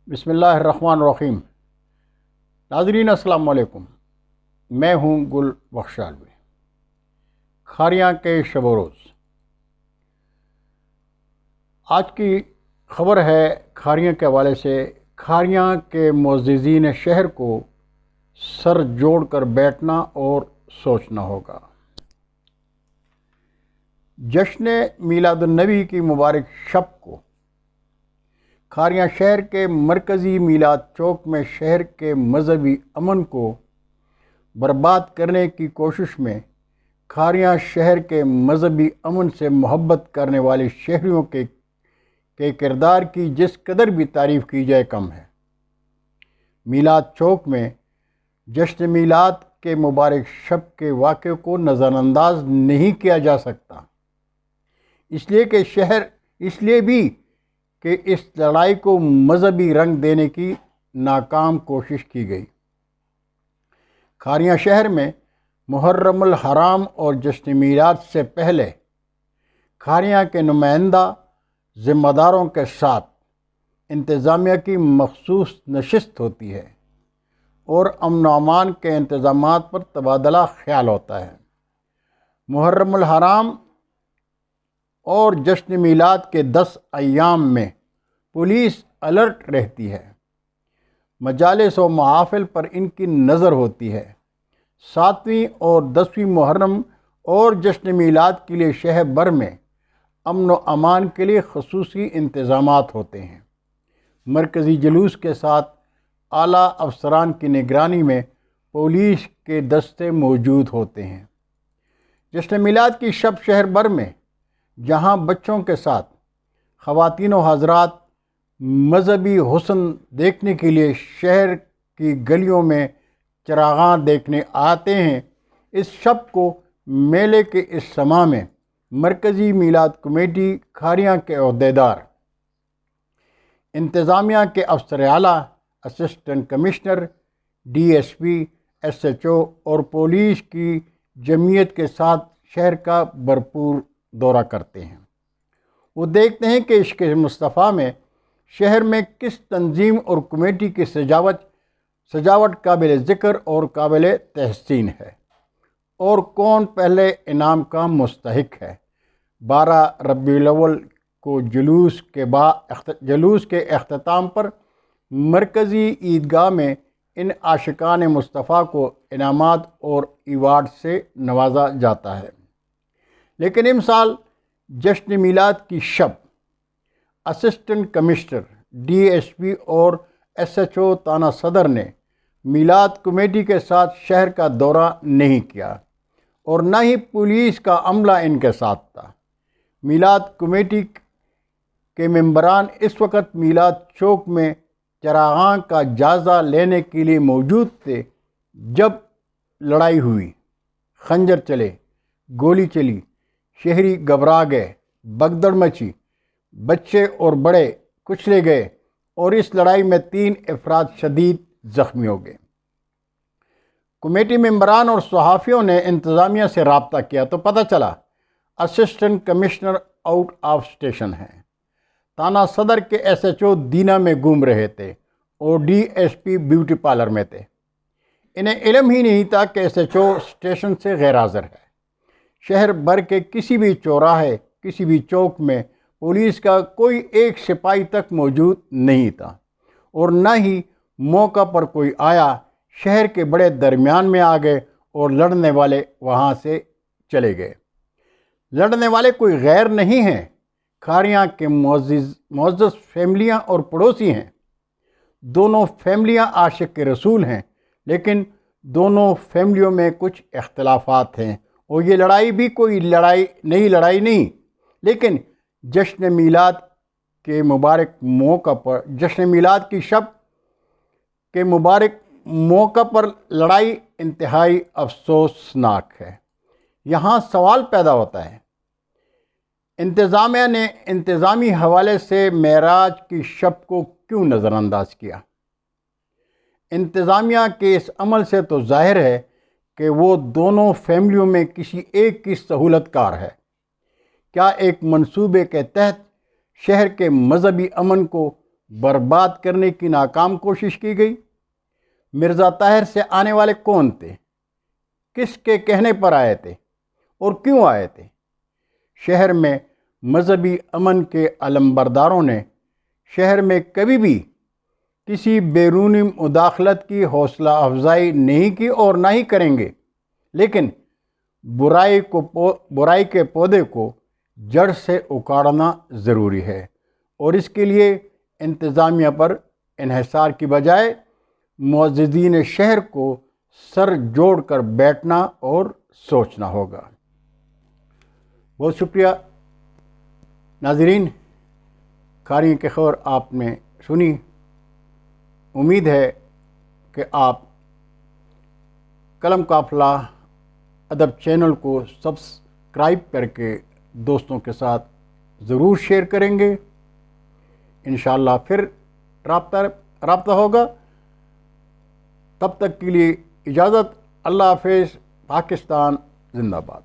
بسم اللہ الرحمن الرحیم۔ ناظرین السلام علیکم، میں ہوں گل بخشالوی۔ کھاریاں کے شب و روز آج کی خبر ہے کھاریاں کے حوالے سے۔ کھاریاں کے معززین شہر کو سر جوڑ کر بیٹھنا اور سوچنا ہوگا۔ جشن میلاد النبی کی مبارک شب کو کھاریاں شہر کے مرکزی میلاد چوک میں شہر کے مذہبی امن کو برباد کرنے کی کوشش میں کھاریاں شہر کے مذہبی امن سے محبت کرنے والے شہریوں کے کردار کی جس قدر بھی تعریف کی جائے کم ہے۔ میلاد چوک میں جشن میلاد کے مبارک شب کے واقعے کو نظر انداز نہیں کیا جا سکتا، اس لیے بھی کہ اس لڑائی کو مذہبی رنگ دینے کی ناکام کوشش کی گئی۔ کھاریاں شہر میں محرم الحرام اور جشن میلاد سے پہلے کھاریاں کے نمائندہ ذمہ داروں کے ساتھ انتظامیہ کی مخصوص نشست ہوتی ہے اور امن و امان کے انتظامات پر تبادلہ خیال ہوتا ہے۔ محرم الحرام اور جشن میلاد کے 10 ایام میں پولیس الرٹ رہتی ہے، مجالس و محافل پر ان کی نظر ہوتی ہے۔ 7ویں اور 10ویں محرم اور جشن میلاد کے لیے شہر بھر میں امن و امان کے لیے خصوصی انتظامات ہوتے ہیں۔ مرکزی جلوس کے ساتھ اعلیٰ افسران کی نگرانی میں پولیس کے دستے موجود ہوتے ہیں۔ جشن میلاد کی شب شہر بھر میں جہاں بچوں کے ساتھ خواتین و حضرات مذہبی حسن دیکھنے کے لیے شہر کی گلیوں میں چراغاں دیکھنے آتے ہیں، اس شب کو میلے کے اس سماں میں مرکزی میلاد کمیٹی کھاریاں کے عہدیدار، انتظامیہ کے افسر اعلیٰ، assistant commissioner, D S P, S H O اور پولیس کی جمعیت کے ساتھ شہر کا بھرپور دورہ کرتے ہیں۔ وہ دیکھتے ہیں کہ عشق مصطفیٰ میں شہر میں کس تنظیم اور کمیٹی کی سجاوٹ قابل ذکر اور قابل تحسین ہے اور کون پہلے انعام کا مستحق ہے۔ 12 ربیع الاول کو جلوس کے اختتام پر مرکزی عیدگاہ میں ان عاشقان مصطفیٰ کو انعامات اور ایوارڈ سے نوازا جاتا ہے۔ لیکن امسال جشن میلاد کی شب اسسٹنٹ کمشنر، ڈی ایس پی اور ایس ایچ او تانہ صدر نے میلاد کمیٹی کے ساتھ شہر کا دورہ نہیں کیا اور نہ ہی پولیس کا عملہ ان کے ساتھ تھا۔ میلاد کمیٹی کے ممبران اس وقت میلاد چوک میں چراغاں کا جائزہ لینے کے لیے موجود تھے جب لڑائی ہوئی، خنجر چلے، گولی چلی، شہری گھبرا گئے، بھگدڑ مچی، بچے اور بڑے کچلے گئے اور اس لڑائی میں 3 افراد شدید زخمی ہو گئے۔ کمیٹی ممبران اور صحافیوں نے انتظامیہ سے رابطہ کیا تو پتہ چلا assistant commissioner out of station ہیں، تانہ صدر کے ایس ایچ او دینا میں گھوم رہے تھے اور ڈی ایس پی بیوٹی پارلر میں تھے۔ انہیں علم ہی نہیں تھا کہ ایس ایچ او اسٹیشن سے غیر حاضر ہے۔ شہر بھر کے کسی بھی چوراہے، کسی بھی چوک میں پولیس کا کوئی ایک سپاہی تک موجود نہیں تھا اور نہ ہی موقع پر کوئی آیا۔ شہر کے بڑے درمیان میں آ گئے اور لڑنے والے وہاں سے چلے گئے۔ لڑنے والے کوئی غیر نہیں ہیں، کھاریاں کے معزز فیملیاں اور پڑوسی ہیں۔ دونوں فیملیاں عاشق کے رسول ہیں، لیکن دونوں فیملیوں میں کچھ اختلافات ہیں اور یہ لڑائی بھی کوئی لڑائی نہیں، لیکن جشن میلاد کے مبارک موقع پر، جشن میلاد کی شب کے مبارک موقع پر لڑائی انتہائی افسوسناک ہے۔ یہاں سوال پیدا ہوتا ہے، انتظامیہ نے انتظامی حوالے سے معراج کی شب کو کیوں نظر انداز کیا؟ انتظامیہ کے اس عمل سے تو ظاہر ہے کہ وہ دونوں فیملیوں میں کسی ایک کی سہولت کار ہے۔ کیا ایک منصوبے کے تحت شہر کے مذہبی امن کو برباد کرنے کی ناکام کوشش کی گئی۔ مرزا طاہر سے آنے والے کون تھے؟ کس کے کہنے پر آئے تھے اور کیوں آئے تھے؟ شہر میں مذہبی امن کے علمبرداروں نے شہر میں کبھی بھی کسی بیرونی مداخلت کی حوصلہ افزائی نہیں کی اور نہ ہی کریں گے، لیکن برائی کے پودے کو جڑ سے اکاڑنا ضروری ہے، اور اس کے لیے انتظامیہ پر انحصار کی بجائے معززین شہر کو سر جوڑ کر بیٹھنا اور سوچنا ہوگا۔ بہت شکریہ ناظرین، قاری کی خبر آپ نے سنی۔ امید ہے کہ آپ قلم قافلہ ادب چینل کو سبسکرائب کر کے دوستوں کے ساتھ ضرور شیئر کریں گے۔ انشاءاللہ پھر رابطہ ہوگا۔ تب تک کے لیے اجازت۔ اللہ حافظ۔ پاکستان زندہ باد۔